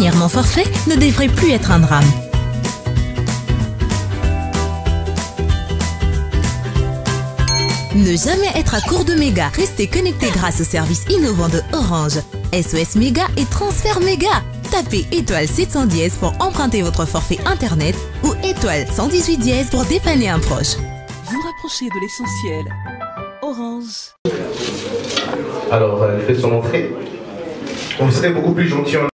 devenir non forfait ne devrait plus être un drame. Ne jamais être à court de méga. Restez connecté grâce au service innovant de Orange. SOS Méga et Transfert Méga. Tapez étoile 710 pour emprunter votre forfait internet ou étoile 118 dièse pour dépanner un proche. Vous rapprochez de l'essentiel. Orange. Alors, elle fait son entrée. On serait beaucoup plus gentil en...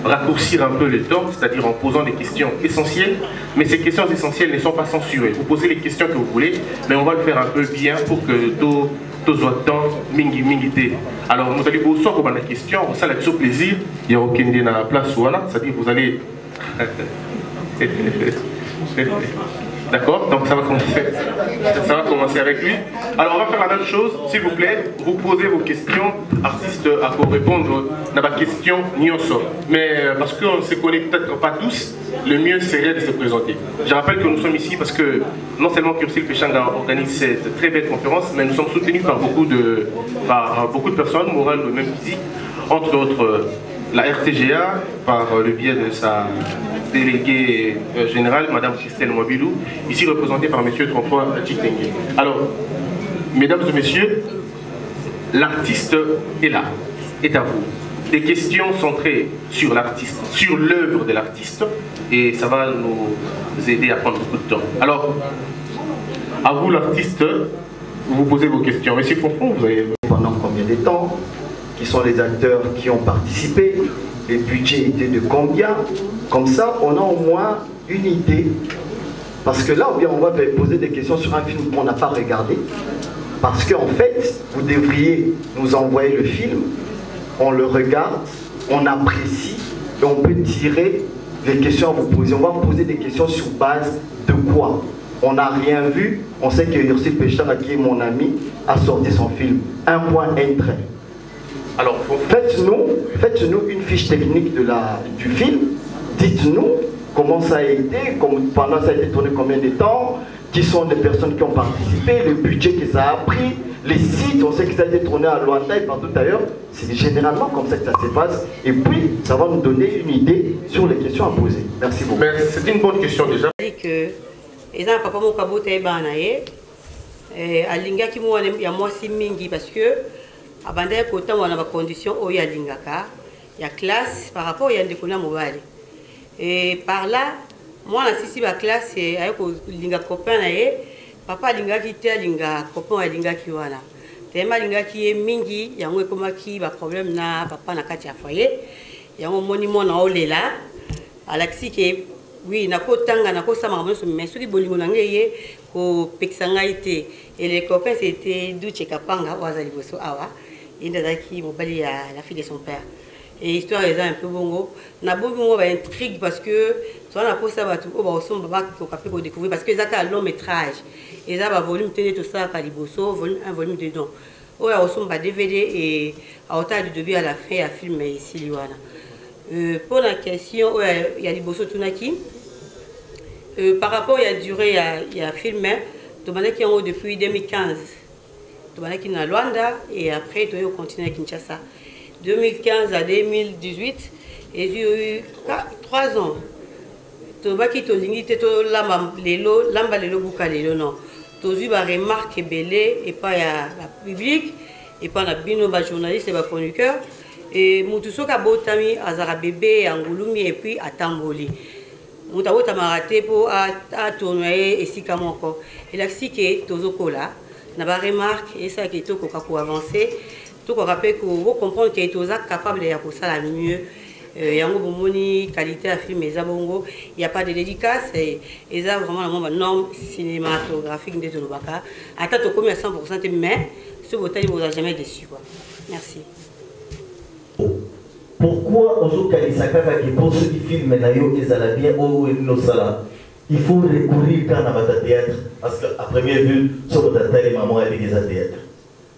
Raccourcir un peu le temps, c'est-à-dire en posant des questions essentielles, mais ces questions essentielles ne sont pas censurées. Vous posez les questions que vous voulez, mais on va le faire un peu bien pour que tout soit temps mingi. Alors vous allez vous soit pour la question, ça a toujours plaisir, il y a aucun dans la place ou là, c'est-à-dire vous allez... D'accord, donc ça va commencer avec lui. Alors on va faire la même chose, s'il vous plaît, vous posez vos questions, artiste à quoi répondre à ma question Nyoso. Mais parce qu'on ne se connaît peut-être pas tous, le mieux serait de se présenter. Je rappelle que nous sommes ici parce que non seulement Kursil Pechanga organise cette très belle conférence, mais nous sommes soutenus par beaucoup de personnes, morales ou même physiques, entre autres la RTGA, par le biais de sa déléguée générale, Madame Christelle Mobilou, ici représentée par M. François Tchitengue. Alors, mesdames et messieurs, l'artiste est là, est à vous. Des questions centrées sur l'artiste, sur l'œuvre de l'artiste, et ça va nous aider à prendre beaucoup de temps. Alors, à vous l'artiste, vous posez vos questions. Monsieur Fonfon, vous avez... Pendant combien de temps? Qui sont les acteurs qui ont participé? Les budgets étaient de combien? Comme ça, on a au moins une idée. Parce que là, on va poser des questions sur un film qu'on n'a pas regardé. Parce qu'en fait, vous devriez nous envoyer le film, on le regarde, on apprécie, et on peut tirer les questions à vous poser. On va vous poser des questions sur base de quoi? On n'a rien vu, on sait que Kursil Pechanga, qui est mon ami, a sorti son film. Un point, un trait. Alors, faites-nous une fiche technique du film. Dites-nous comment ça a été, pendant ça a été tourné combien de temps, qui sont les personnes qui ont participé, le budget que ça a pris, les sites, on sait que ça a été tourné à Luanda et partout ailleurs. C'est généralement comme ça que ça se passe. Et puis, ça va nous donner une idée sur les questions à poser. Merci beaucoup. C'est une bonne question déjà. Parce que abanda ya kota wana ba condition oyo ya lingaka ya classe par rapport ya ndekona mobali et par là moi na sisi ba classe ayo ko linga copain na ye papa linga ki te linga copain ya linga ki wana tema linga ki ye mingi yango ekomaki ba problème na papa na kati ya foyer yango moni mona olela alaxi ke oui na kotanga na kosama ngamo mais soki bolingo na ngeye ko pexanga ite et les copains c'était Duche Kapanga wazali boso awa. La fille de son père. et histoire est un peu bongo. Na bongo va intrigue parce que toi na posa ba tout ba osomba ba ko kapé ko découvrir parce que ça a long métrage. Et ça va volume télé tout ça Kaliboso, volume 1 volume 2 donc. Ouais osomba DVD et à hauteur du début à la fin à film ici liwana. Pour la question il y a Liboso Tunaki. Par rapport à la durée il y a film to banaki en depuis 2015. To banaki na Luanda et après to continuer à Kinshasa. 2015 à 2018 et j'ai eu 3 ans. To baki to lingite to lamba lelo buka lelo non. To eu ba remarque belé et pas ya la public et pas na bino ba journaliste et ba chroniqueur et mutuso ka botami azara bébé angulumi et puis atamboli. Mutabota maraté pour à tourner et si comme encore. Et là si que tozokola na ba remarque et ça qui to ko avancer. Tout qu'on rappelle que vous comprenez qu'il est capable de faire ça mieux. Il y a une qualité à film, il n'y a pas de dédicace. Et il y a vraiment une norme cinématographique de Tolobaka. Attends, tu commis à 100%, mais ce bouteille ne vous a jamais déçu. Merci. Pourquoi Ozo Kalisaka qui pour ceux qui filment Nayo et Zalabien ou Nosala, il faut recourir quand on va au théâtre? Parce qu'à première vue, ce que tu as dit, maman, elle est des théâtre.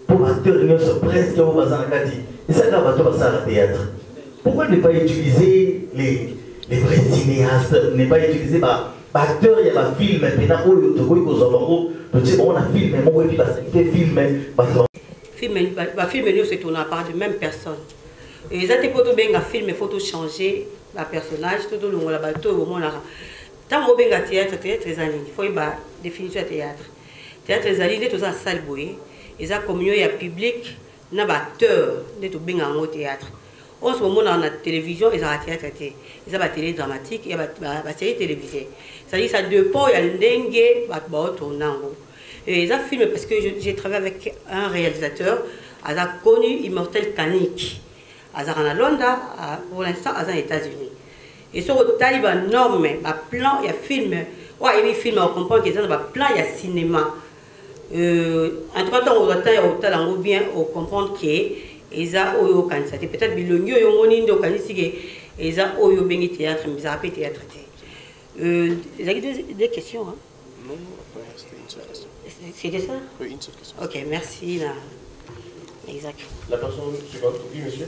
Pour acteurs, ils sont presque au Bazanakati. Et ça, là, on va faire théâtre. Pourquoi ne pas utiliser les vrais cinéastes, ne pas utiliser acteurs, il y a un film, maintenant, on a filmé, on a filmé. Film, c'est tourné par de même personne. Et ça, bien un film, il faut tout changer, le personnage, tout le monde, tout le monde. Tant que vous théâtre, théâtre, il faut une définition de théâtre. Théâtre, il tout ça, salle bouée. Et ça, comme il y a public, il y a des acteurs qui sont au théâtre. En ce moment, on a la télévision, il y a la théâtre, il y a la télé dramatique, il y a la série télévisée. C'est-à-dire ça dépend, il y a le dengue, et ça film parce que j'ai travaillé avec un réalisateur, il a connu Immortel Kanik. Il a en Londres, pour l'instant, il est aux États-Unis. Et sur le Taliban, non, mais il y a film, il y a film, on comprend qu'il y a plan, il y a cinéma. En tout cas, on va bien comprendre que les ont candidaté. Peut-être que les gens ont candidaté les gens ont bien théâtre, mais ils n'ont pas théâtre. Vous avez des questions? Hein? Non, c'était une seule question. C'était ça? Oui, une seule question. Ok, merci. Exact. La personne suivante, oui, monsieur.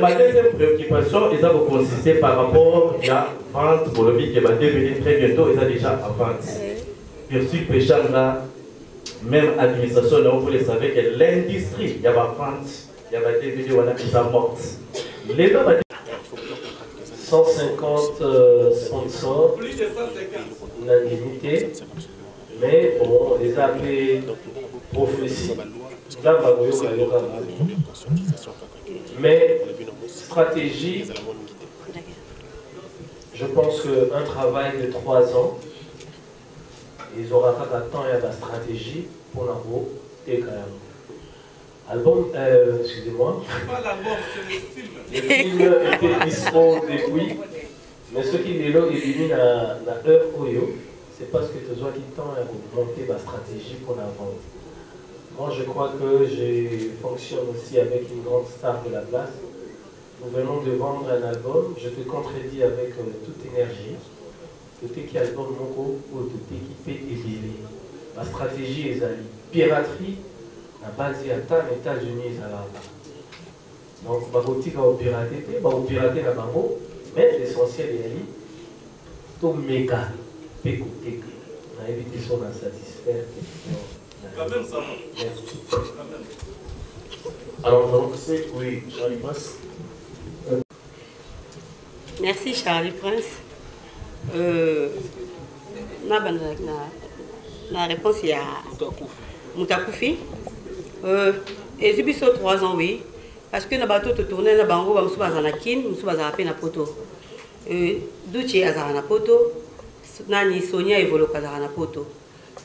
Ma deuxième préoccupation, ils ont consisté par rapport à la vente pour le vie qui va devenir très bientôt, ils ont déjà en vente. Perçu péchant là, même administration, là, vous le savez que l'industrie, il y a la vente, il y a la DVD, on a qui sont mortes. Les gens 150 sponsors, unanimité, mais bon, les appelés prophéties. Mais stratégie, je pense qu'un travail de 3 ans, ils auront pas de temps et de la stratégie pour l'envoi et quand même. Album, excusez-moi. Le film était dispo depuis, mais ce qui est là, il est à l'heure Oyo, c'est parce que tu dois qu'il temps à monter la stratégie pour la vente. Moi, je crois que je fonctionne aussi avec une grande star de la place. Nous venons de vendre un album, je te contredis avec toute énergie. Tout qui album Moko ou tout équipé et lié. La stratégie est la piraterie, la base est à États-Unis. Donc, il va pirater la bango, mais l'essentiel est tout méga. On a évité son insatisfait. Quand même ça. Alors, donc, c'est oui, Charlie Prince. Merci, Charlie Prince. La réponse il y a Moutakufi. Et j'ai 3 ans, oui. Parce que nous avons tourné dans Bango, nous avons Zanakin, nous avons rappelé na poto. Douche Azarana poto, Nani Sonia et Volo Kazarana poto.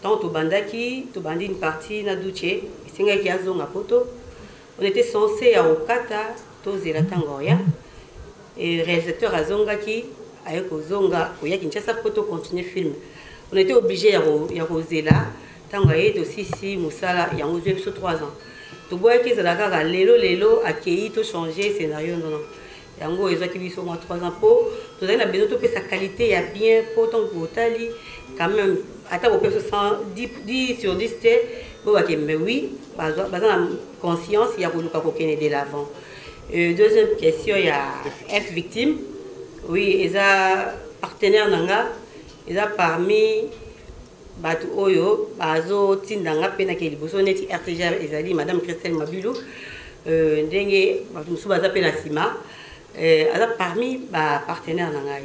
Tant au Bandaki, tu bandis une partie na Douche, et c'est un qui a zone à poto. On était censé à Okata, Toze la Tangoria. Et le réalisateur a Zongaki, avec Zonga, il y a Kinshasa poto continuer le film. On était obligé à Rosé là, tant qu'il y a aussi si Moussala, il y a 3 ans. tu vois que c'est la kaka lelo accueilli tout changer scénario non yango ezaki biso moi 3 ans po tu as besoin de sa qualité ya bien pour ton botali quand même ata bo personne 10 sur 10 bo ba mais oui bazana conscience ya koluka ko kene de l'avant. Deuxième question il y a F victime. Oui, eza partenaire nanga eza parmi batu oyo bazo tindanga pena ke liboso neti RTG ezali madame Christelle Mabilu ndenge batu musu baza pena sima eza parmi ba partenaire nanga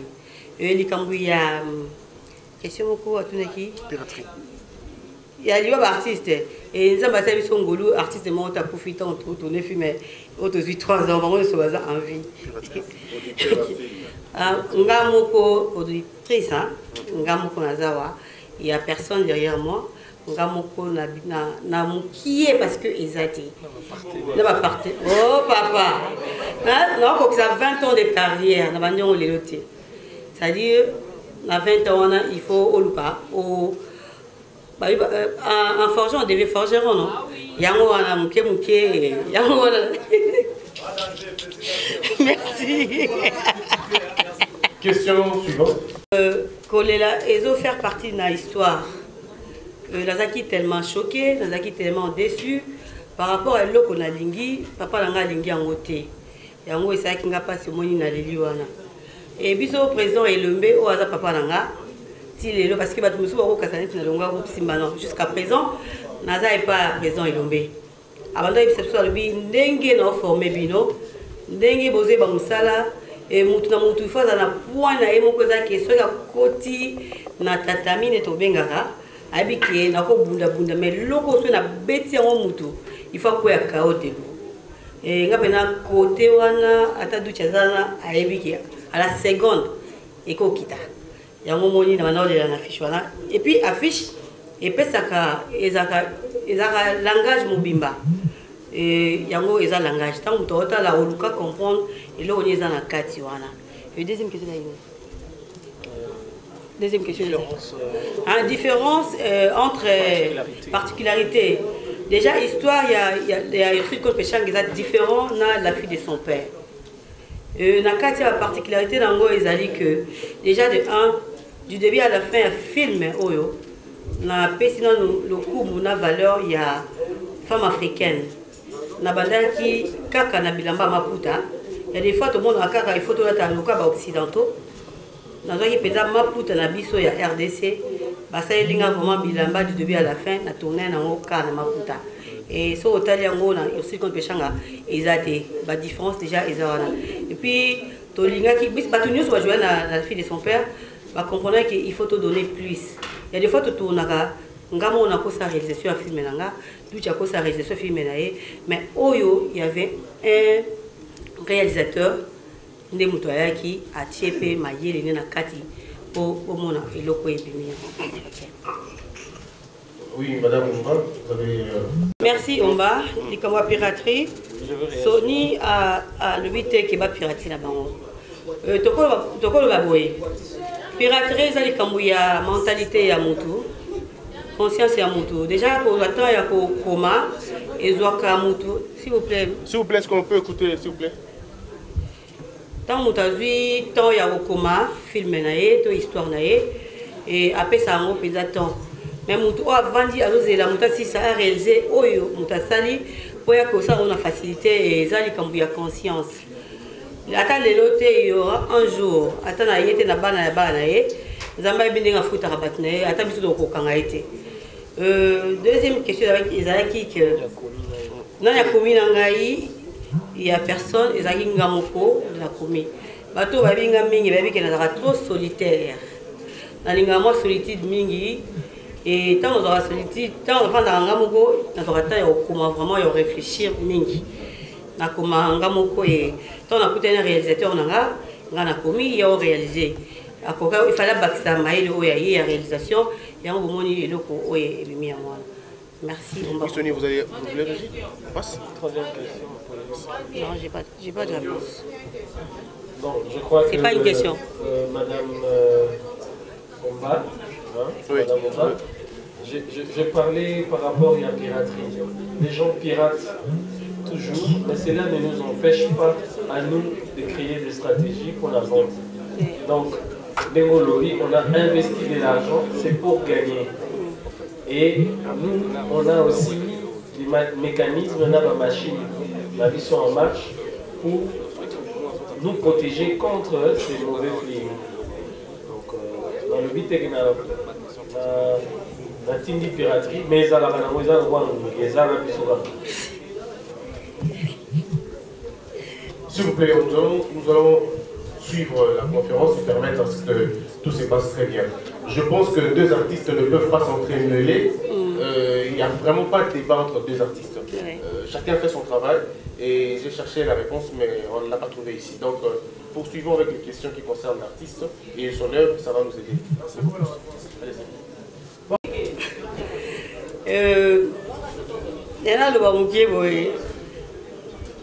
likambu ya question moko atunaki piraterie ya liwa ba artiste et nzamba sa biso ngolu artiste mo ta profiter en tout tourner film auto 3 ans bango so baza en vie nga moko auditrice nga moko nazawa il y a personne derrière moi nga moko na mukie parce que ezati na ba parti oh papa non ko ça 20 ans de carrière na banyo le loté c'est-à-dire na 20 ans il faut oluka au en forgeant on devait forgeron non yango wana muke yango wana merci. Question suivante. Kolela ezo faire partie de l'histoire. Nazaki tellement choqué, nazaki tellement déçu par rapport à l'eau qu'on a lingi, papa langa lingi en côté. Yango esaki nga pas moni na leli wana. Et biso président Elombe o aza papa langa ti lelo parce que batu musu bako kasana ti na longa ko simba non jusqu'à présent naza est pas président Elombe. Abando ebisepso alobi ndenge na formé bino ndenge boze ba musala et mutu na mutu faut na point na emoko za question ya koti na tatami ne to bengaka abiki na ko bunda mais loko so na beti ya mutu il faut ko ya kaote et nga pena côté wana ata ducha zana abiki à la seconde et ko kita yango moni na banao na affiche wana et puis affiche et pesaka ezaka langage mobimba et yango eza langage tant mutu otala oluka comprendre et là on est dans la kati wana. Et deuxième question là. Deuxième question. Différence entre particularité. Déjà histoire il y a aussi qu'on peut changer différent na la fille de son père. Na kati la particularité nango ezali que déjà de du début à la fin film oyo na pesina le coup na valeur il y a femme africaine. Na bandaki kaka na bilamba maputa. Il y a des fois tout le monde a kaka il faut tout la loka ba occidentaux. Na zoki peza maputa na biso ya RDC. Basa elinga vraiment bilamba du début à la fin na tourner na oka na maputa. Et so otali yango na aussi qu'on pechanga ezate ba différence déjà ezana. Et puis to linga ki bis batunyo so jouer na la fille de son père, ba comprendre qu'il faut te donner plus. Il y a des fois tu tournaka ngamo na ko sa réalisation à film nanga, tout ya ko sa réalisation film naé, mais oyo il y avait un réalisateur nde muto ayaki atiepe mayele ne na kati po mona eloko ebimi. Oui, Madame Omba, vous avez... Merci Omba, likamwa piraterie. Sony a le 8 qui va pirater là-bas. Tokolo baboye. Piraterie ça likamwa ya mentalité ya mutu, conscience ya mutu. Déjà pour attendre ya koma ezwaka mutu, s'il vous plaît. S'il vous plaît, est-ce qu'on peut écouter, s'il vous plaît? Tant mutazui tant ya koma film nae to histoire nae et après ça on peut attendre. Mais mutu avant dit azozela muta si ça a réalisé oyo mutasali pour ya ko ça on a facilité et zali kambu ya conscience. Ata lelo te il y aura un jour ata na yete na bana ya bana ye nzamba ebinga futa rabat na ata biso do ko kanga ete. Deuxième question avec Ezalaki que na ya commune ngai il y a personne ezaki ngamoko de la commune. Bato babinga mingi babi que na trop solitaire. Na linga moi solitude mingi. Et tant on aura solitude, tant on va dans Ngamoko, on aura comment vraiment réfléchir mingi. Na comment Ngamoko et tant on a écouté un réalisateur on a commis et on réalisé. Il fallait baxer maïle ou y a réalisation et on vous montre le coup ou est mis en moi. Merci. Monsieur, vous voulez réagir? Passe. Troisième question. Non, j'ai pas de réponse. Bon, je crois que c'est pas une question. Madame Omba. Oui. je parlais par rapport à la piraterie. Les gens piratent toujours, mais cela ne nous empêche pas à nous de créer des stratégies pour la vente. Donc, Dengolobi, on a investi de l'argent, c'est pour gagner. Et nous, on a aussi des mécanismes, on a ma machine, la mission en marche pour nous protéger contre ces mauvais films. Donc, dans le but, il y a la team de piraterie, mais il y a la S'il vous plaît, nous allons suivre la conférence et permettre à ce que tout se passe très bien. Je pense que deux artistes ne peuvent pas s'entremêler. Il n'y a vraiment pas de débat entre deux artistes. Chacun fait son travail et j'ai cherché la réponse, mais on ne l'a pas trouvée ici. Donc, poursuivons avec les questions qui concernent l'artiste et son œuvre, ça va nous aider. Allez-y.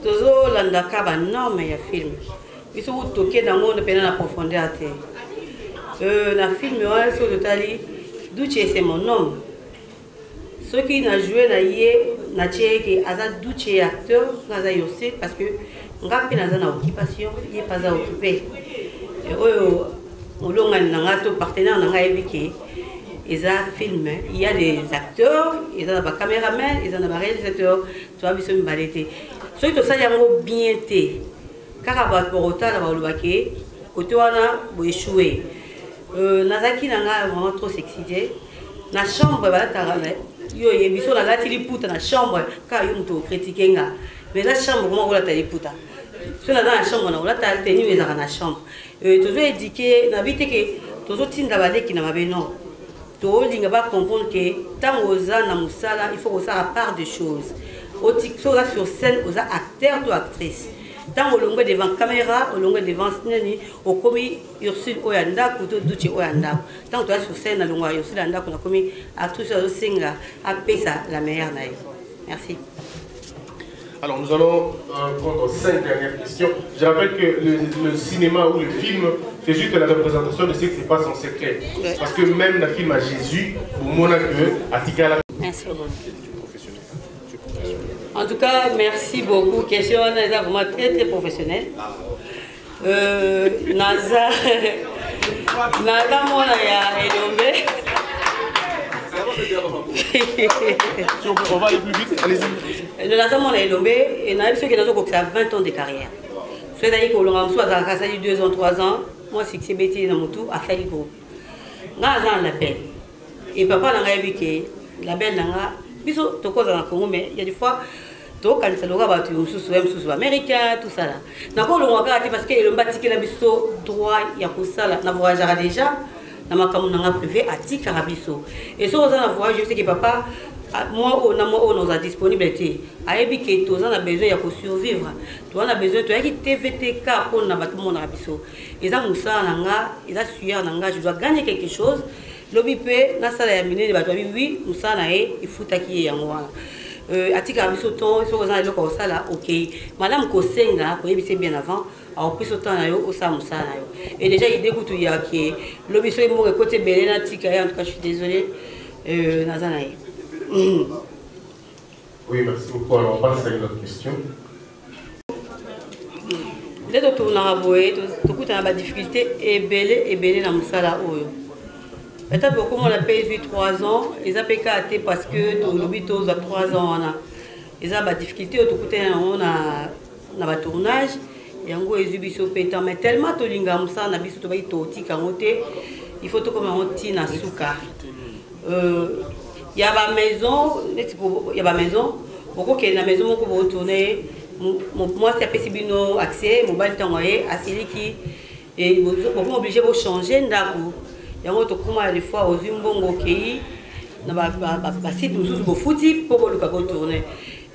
tozolanda ka banorme ya film biso kutoke nango pena na profondeur te na film wana so totali Duche c'est mon nom soki na joué na ye na tieke aza Duche acteur naza yose parce que ngapi naza na occupation ye pas à occuper oyo olongani na ngato partenaire na ngai ebiki eza film il y a des acteurs ils ont des caméramans ils ont des réalisateurs tu as biso mbalete soki tosali yango bien te kaka bato bakotala balobaki kote wana boéchoué nazaki na ngai vraiment trop sexité na chambre balataka yo yebiso nalati liputa na chambre kaka yo moto okritike nga mais la chambre koma kolata liputa so naza na chambre na kolata tenu ezaka na chambre tozo édike na bi te ke tozotinda baleki na mabe non tolinga ba comprendre que tant oza na musala il faut osala part de choses otiksoza sur scène oza acteur ou actrice tant olongwe devant caméra olongwe devant nani okomi Ursule oyanda kuto Duche oyanda tant toi sur scène alongwa Ursule anda kuna komi actrice ozo singa apesa la meilleure naïe. Merci. Alors nous allons prendre 5 dernières questions. Je rappelle que le cinéma ou le film, c'est juste la représentation de ce qui se passe en secret. Ouais. Parce que même le film à Jésus, pour mon accueil, à Tika. Merci. En tout cas, merci beaucoup. Question vraiment très très professionnelle. Naza Mona ya Elombe. On va aller plus vite, allez-y. Le Naza Mona Elombe, et on a vu que ça a 20 ans de carrière. C'est-à-dire que l'on a 2 ans, 3 ans, moi c'est que c'est bêtise dans mon tour, à faire le groupe. Naza l'appel. Et papa n'a pas vu que la belle n'a pas. Biso to cause en Congo, mais il y a des fois to quand ça l'aura battu sous américain tout ça là. D'accord, on va parce que le bâti la biso droit il y a pour ça là. Na voyagera déjà. Na makamu na privé à Tikarabiso. Et so on a voyage, je sais que papa moi on a disponibilité. Ayebi que tous on a besoin ya pour survivre. Toi on a besoin toi qui TVTK pour na batu mon Arabiso. Et ça musa nanga, et ça suyer nanga, je dois gagner quelque chose. Lobi pe na sala ya minene bato oui musa na e ifutaki yango wana. Atika biso ton so kozana loko sala OK. Madame Kosenga ko yebise bien avant. Alors plus autant na yo osa musa na yo. Et déjà il dégoûte ya ki lobi so mo côté belé na tika en tout cas je suis désolé nazana e. Oui, merci beaucoup. Alors on passe à une autre question. Dès que tu as boé, tu as des difficultés et belé na musala oyo. Et beaucoup on a payé 3 ans, ils ont payé parce que l'hôpital a 3 ans. Ils ont des difficultés, on a un tournage, et en gros ils ont payé mais tellement de lingam ça, on a vu tout il faut tout comme on tient à souka. Il y a ma maison, beaucoup qui est la maison qu'on va retourner. Moi c'est possible accès, mobile t'envoyer à celui qui est beaucoup obligé de changer d'abord. Yango to kuma des fois aux umbongo kei na ba site mususu bo futi pour le kako tourner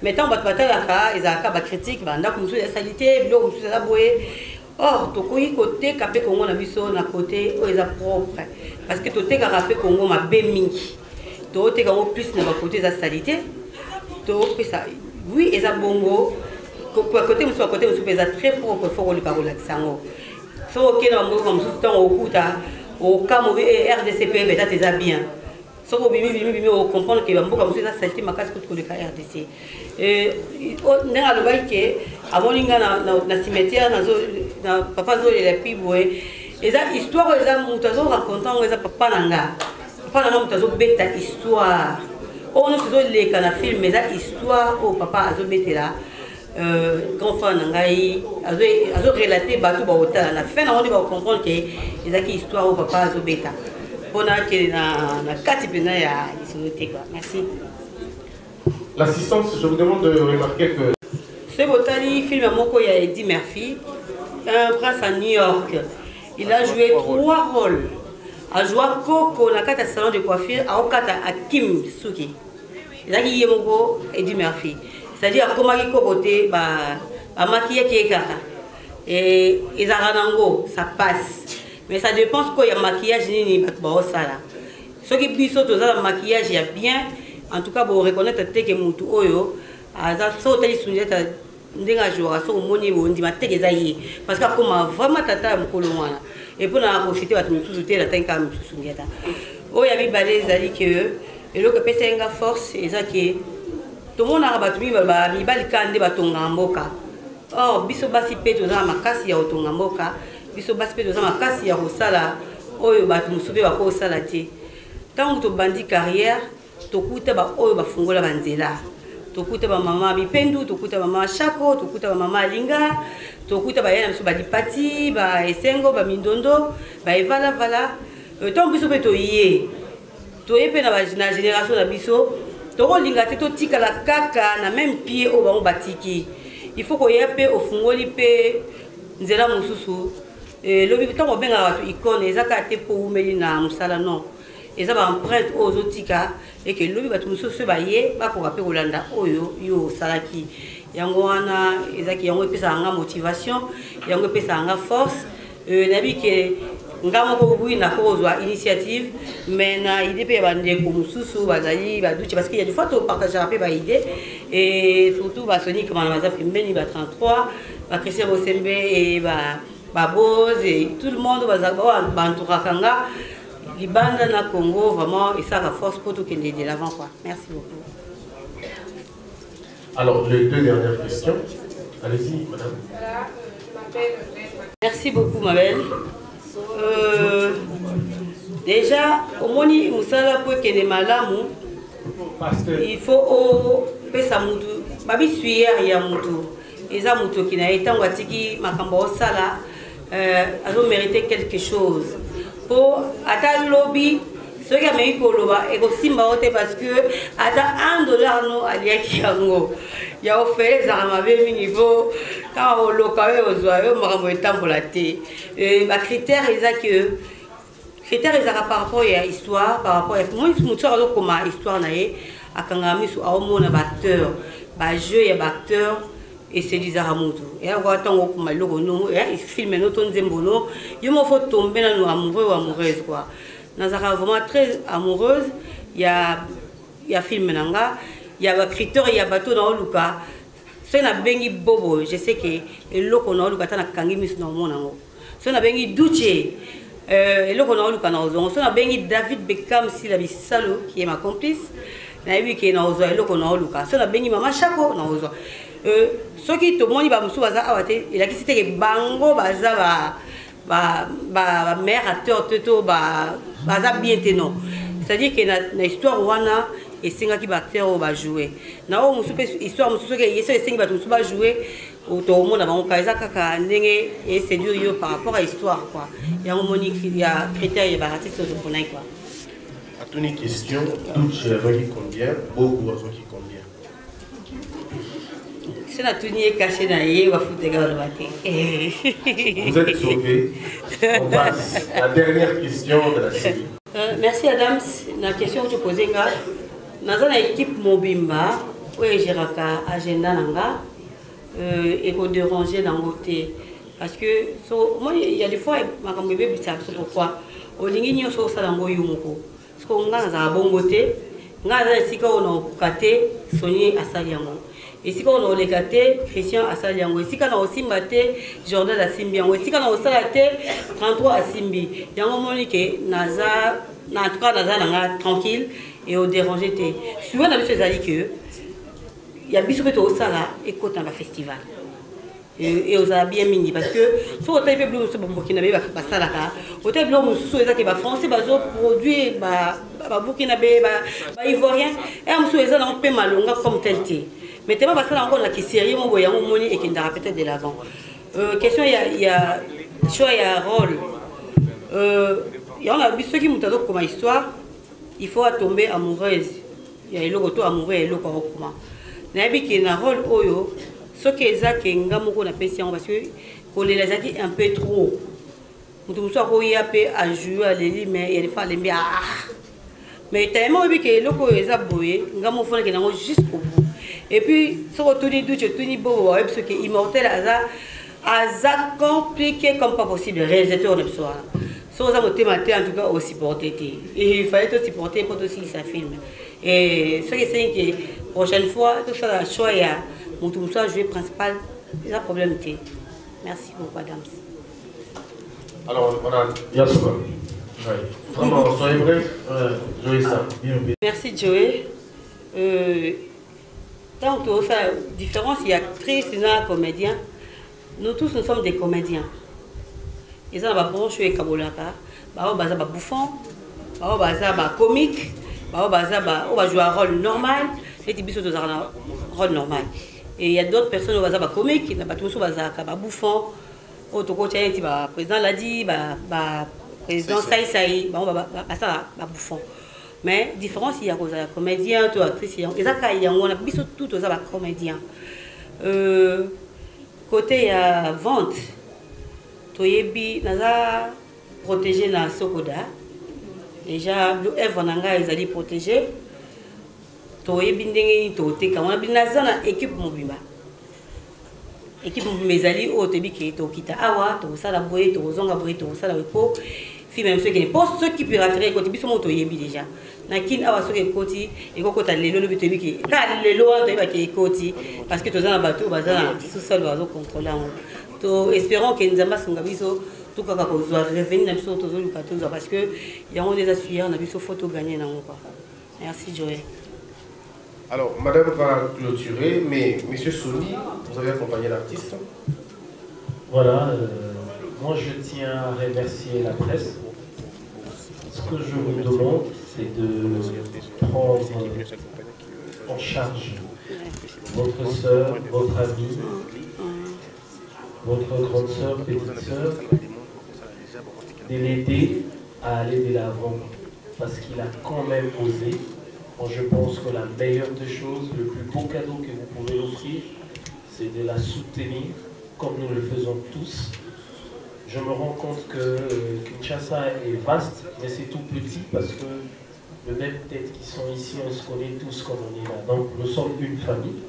mais tant ba batalaka ezaka ba critique ba ndako mususu ya salité biloko mususu la boye or to koyi côté kapé Congo na biso na côté o eza propre parce que to te ka kapé Congo ma be mingi to te ka mo plus na ba côté za salité to pesa oui eza bongo côté mususu pesa très propre faut le kako la sango so OK na mo mususu tant okuta au cas où RDCP peut-être bien Si vous comprenez que Mboka Moussa a salté ma casse pour le RDC. On a le bail qui à Moninga dans le cimetière, dans Papa Zo et la Piboué. Et ça, histoire, ils ont Moutazo racontant, ils ont Papa Nanga. Papa Nanga Moutazo bête histoire. On a fait les canaux films, mais ça, histoire, oh Papa Azo bête là. Grand frère Nangaï, Azo relaté Batou Baota. La fin, on va comprendre que ils ont histoire, oh Papa Azo bête. Merci. L'assistance, je vous demande de remarquer que... Ce botani film Moko, il y a Eddie Murphy, un prince à New York. Il a joué 3 rôles. Il a joué Coco dans le salon de coiffure, à Kim Suki. Il a dit Moko, Eddie Murphy. C'est-à-dire comment il côté bah maquiller qui est kata. Et ils ont ça passe. Mais ça dépend quoi, il y a maquillage ni ça là. Ceux qui puissent le maquillage il y a bien, en tout cas pour reconnaître que mutu oyo, aza sauter sur les ndenga jour so moni wondi mateke zayi parce que comme vraiment tata mukolo wana et pour na profiter ba mutu te la tanka mutu sungeta. Oyo ya bibale zali que et le que pesenga force eza que tout le monde a battu ba mibali kande batonga mboka. Or biso basi pe to za makasi ya otonga mboka. Biso basi pe to za makasi ya kosala oyo batu musube ba ko sala te. Tant que bandi carrière tokuta ba oyo bafungola banzela. Tokuta ba mama bipendu, tokuta ba mama chako, tokuta ba mama linga, tokuta ba yana biso ba dipati, ba esengo, ba mindondo, ba evala vala. Tant biso pe to yé. To yé pe na génération na biso, to ko linga te to tika la kaka na même pied o ba batiki. Il faut qu'on y ait peu au fungoli pe nzela mususu. Le temps on benga watu icône ezakate pour meli na musala non. Et ça va emprunter aux autres et que l'objet va tout se bailler, va qu'on va payer Hollanda, oyo, yo, salaki. Yangoana, ezaki yango pesa anga motivation, yango pesa anga force. Nabi que ngamo ko bui na kozwa initiative, mais na idée pe bande ko mususu bazali baduchi parce qu'il y a des fois to partager un peu ba idée et surtout ba Sonic comme on va faire Mbeni ba 33, ba Christian Bosembe et ba Boz et tout le monde va ba entoura kanga. Libanda na Congo, vraiment, et ça la force pour tout qu'il y ait de l'avant. Merci beaucoup. Alors, les 2 dernières questions. Allez-y, madame. Voilà, je m'appelle. Merci beaucoup, ma belle. Déjà, au moni musala pour qu'il y ait malamu, il faut que ça mutu. Babi suyer ya mutu. Et ça mutu qui n'a été en watiki makambo sala, a mérité quelque chose. Pour atteindre lobby, ceux qui ont mis Koloba et aussi Maote parce que à $1 no aliaki yango. Il y a offert les armes avec niveau quand on local aux oiseaux marambo etambo la té. Ma critère ils a que critère ils a par rapport à histoire par rapport à moi ils sont toujours comme histoire naé à kangami sur aumona batteur ba jeu et batteur. Et c'est des aramutu. Et à voir tant que malheureux nous, il filme notre nzembono, il me faut tomber dans nous amoureux ou amoureuses quoi. Nazara vraiment très amoureuse. Il y a film nanga, il y a critère, il y a bateau dans le Luka. C'est na bengi bobo. Je sais que le loco dans le Luka na kangi mis dans mon ango. C'est na bengi Duce. Le loco dans le Luka na ozon. C'est na bengi David Beckham si la bisalo qui est ma complice. Na ebi qui na ozon le loco dans le Luka. C'est na bengi Mama Chako na ozon. Ceux qui te montrent que baza awate il a qui c'était que bango baza ba mère acteur toto baza bien ténon c'est-à-dire que na histoire wana et singa qui acteur ba jouer na o musu histoire musu que yeso singa ba musu ba jouer au to monde ba okaza kaka ndenge et c'est dur yo par rapport à histoire quoi il y a un monique il y a critères il y a artiste de ponai quoi à toute une question toutes chez combien beaucoup qui combien. C'est la tenue cachée dans les Vous êtes sauvés. On passe à la dernière question de la série. Merci Adams. La question que tu posais, dans l'équipe Mobimba, où est Géraka agenda nanga et qu'on déranger dans le côté. Parce que moi il y a des fois ma bébé c'est pourquoi au ligne sur ça dans Yumoko. Parce qu'on a un bon côté, on a ici quand on a caté Sony Asaliango. Et si on a les gâtés, Christian Asaliango. Et si on a aussi maté, Jordan Asimbi. Et si on a aussi maté, 33 Asimbi. Il y a un moment que Naza en tout cas tranquille et au déranger souvent na biso ezali que ya biso pe to sala ekota na festival et aux bien mingi parce que so otay pe blo so Burkina Faso ba sala ka otay blo mususu eza ke ba français bazo produire ba Burkina Faso ba ivoirien et mususu eza na pe malonga comme tel mais tellement ba sala encore la qui sérieux mo boya mo moni et qui ndara peut-être de l'avant question il y a choix il y a rôle il y a ceux qui m'ont comme histoire il faut tomber amoureuse il y a eloko to amoureux eloko okuma na bi ki na rôle oyo ce que ezaki ngamoko na pesi parce que kolela zaki un peu trop mutu muso ko yape a jouer à l'eli mais il faut lembi mais tellement bi que eloko eza boye ngamo fona ke nango jusqu'au bout et puis ce que tout ni doute tout ni beau web ce que immortel aza compliqué comme pas possible réalisateur de soir so ça moté maté en tout cas aussi supporter et il fallait te supporter pour aussi ça filme et ce que c'est que prochaine fois tout ça la choix ya mutu muso jouer principal il a problème té merci beaucoup madame. Alors on a Yasuba. Vraiment soyez bref Joey ça. Merci Joey. Tant que ça différence il y a actrice et comédien. Nous tous nous sommes des comédiens. Et ça va pour jouer kabolaka, ba baza ba bouffon, ba baza ba comique, ba baza ba on va jouer un rôle normal, les tibiso dans un rôle normal. Et il y a d'autres personnes qui baza ba comique, na ba tout baza ba bouffon, auto coach ti ba président l'a dit, ba président sai ba ça ba bouffon. Mais différence il y a comédien, toi actrice, et ça il y a on a biso tout aux ba comédien. Côté vente toyebi naza protégé na sokoda déjà le œuvre nanga ezali protégé toyebi ndenge to teka on a binaza na équipe mobimba ezali o tebi ke to kita awa to sala boye to zonga boye to sala ko fi même ceux qui poste ceux qui piraterie côté biso moto yebi déjà na kin awa soki koti et kokota lelo lo bitebi ke ka lelo to yeba ke koti parce que to zana bato bazana sous-sol bazo contrôler to espérons que nzamba sunga biso tout kaka ko zo revenir na biso to zo lukato parce que il y a on des assueurs na biso photo gagner na quoi. Merci Joël. Alors madame va clôturer mais monsieur Sony vous avez accompagné l'artiste. Voilà moi je tiens à remercier la presse. Ce que je vous demande c'est de prendre en charge votre sœur, votre amie, votre grande sœur, petite sœur, de l'aider à aller de l'avant parce qu'il a quand même osé. Moi, je pense que la meilleure des choses, le plus beau cadeau que vous pouvez offrir, c'est de la soutenir comme nous le faisons tous. Je me rends compte que Kinshasa est vaste, mais c'est tout petit parce que de même tête qui sont ici, on se connaît tous comme on est là. Donc nous sommes une famille.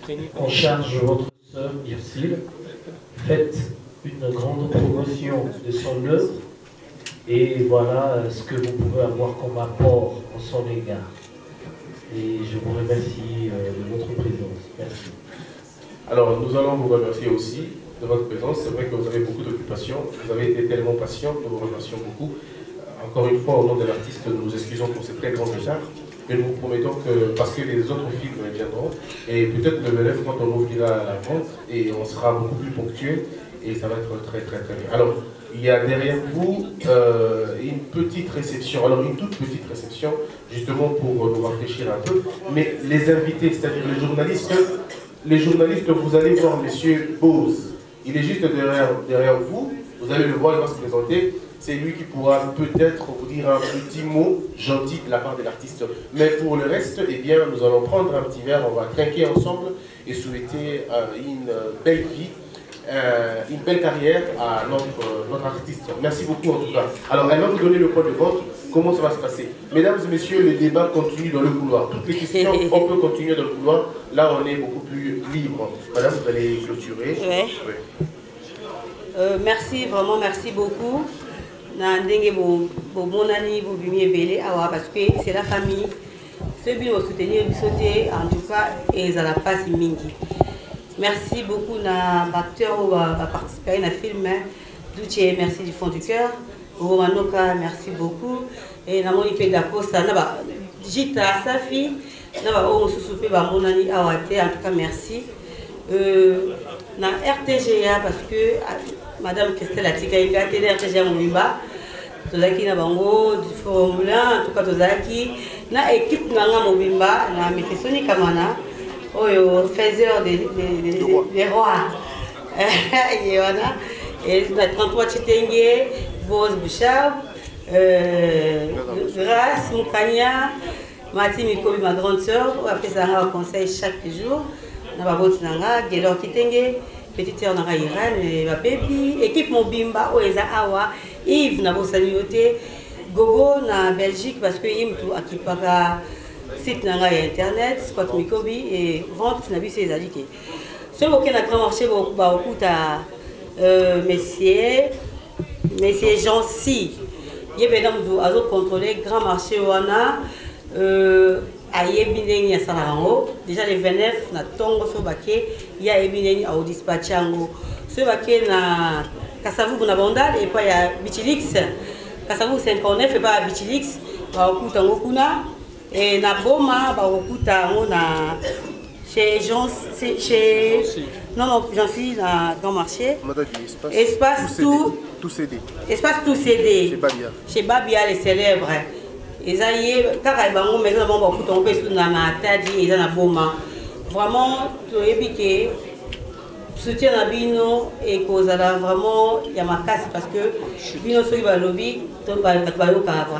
Prenez en charge votre sœur Ursule. Faites une grande promotion de son œuvre. Et voilà ce que vous pouvez avoir comme apport en son égard. Et je vous remercie de votre présence. Merci. Alors nous allons vous remercier aussi de votre présence. C'est vrai que vous avez beaucoup d'occupations. Vous avez été tellement patient, nous vous remercions beaucoup. Encore une fois, au nom de l'artiste, nous nous excusons pour ce très grand retard. Mais nous vous promettons que, parce que les autres films viendront, et peut-être le 9 quand on ouvrira la vente, et on sera beaucoup plus ponctuel, et ça va être très très très bien. Alors, il y a derrière vous une petite réception, alors une toute petite réception, justement pour nous rafraîchir un peu, mais les invités, c'est-à-dire les journalistes, vous allez voir monsieur Bose, il est juste derrière vous, vous allez le voir, il va se présenter, c'est lui qui pourra peut-être vous dire un petit mot gentil de la part de l'artiste. Mais pour le reste, eh bien, nous allons prendre un petit verre, on va trinquer ensemble et souhaiter une belle vie, une belle carrière à notre artiste. Merci beaucoup en tout cas. Alors, elle va vous donner le point de vente. Comment ça va se passer? Mesdames et messieurs, le débat continue dans le couloir. Toutes les questions, on peut continuer dans le couloir. Là, on est beaucoup plus libre. Madame, vous allez clôturer. Ouais. Oui. Merci, vraiment, merci beaucoup. Parce que c'est la famille. Ceux qui vont soutenir, en tout cas, et ça n'a pas si mingi. Merci beaucoup aux acteurs qui ont participé à un film. Merci du fond du cœur. Manoka, merci beaucoup. Et na moni pe da posta na ba Jita Safi na ba o susupe ba monani awate, en tout cas merci. Na RTGA parce que madame Christelle Atika ika télé RTGA Mouimba tozaki na bango du formula, en tout cas tozaki na équipe nanga Mobimba na Mefesoni Kamana oyo faiseur des rois. Et na 33 Chitenge, Boz Bouchard, Grâce Moukania, Mati Mikobi, ma grande sœur, après ça on conseil chaque jour. Na baboti nanga, Gelor Kitenge, petite sœur nanga Iran, ma baby, équipe Mobimba, Oeza Awa, Yves na Bosaniote, Gogo na Belgique parce que Yimtu akipaka site nanga internet, Squat Mikobi et vente na bisi ezalike. Ce qui est grand marché, beaucoup messieurs Jean-Si. Il y a des contrôler grand marché wana déjà les 29 na tongo so baké il y a ebineni au dispatchango ce baké na Kasavu na Bandal et puis il y a Bichilix Kasavu 59 et pas Bichilix ba okuta ngokuna et na Boma ba okuta na chez Jean, chez non j'en suis dans grand marché. Espace tout CD. Espace tout CD. Chez Babia. Chez Babia les célèbres. Ils aillent car ils vont mais on va beaucoup tomber sur na matadi ils en a Boma. Vraiment tu épiqué soutien à Bino et cause là vraiment il y a ma casse parce que Bino so va lobby to ba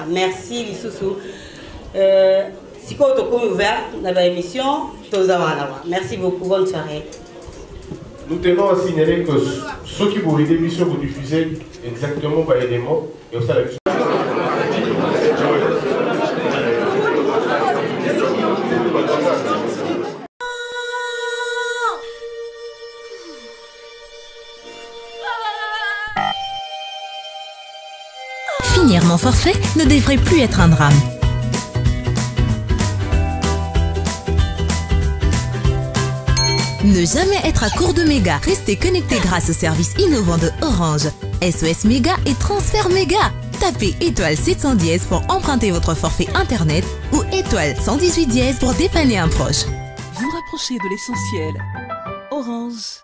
merci Lisusu. Si vous êtes ouvert dans l'émission, merci beaucoup, bonne soirée. Nous tenons à signaler que ceux qui vont l'émission vous diffusez exactement par éléments et aussi à la mission. Finir mon forfait ne devrait plus être un drame. Ne jamais être à court de mégas. Restez connecté grâce au service innovant de Orange. SOS Méga et Transfert Méga. Tapez étoile 710 pour emprunter votre forfait internet ou étoile 118 dièse pour dépanner un proche. Vous rapprochez de l'essentiel. Orange.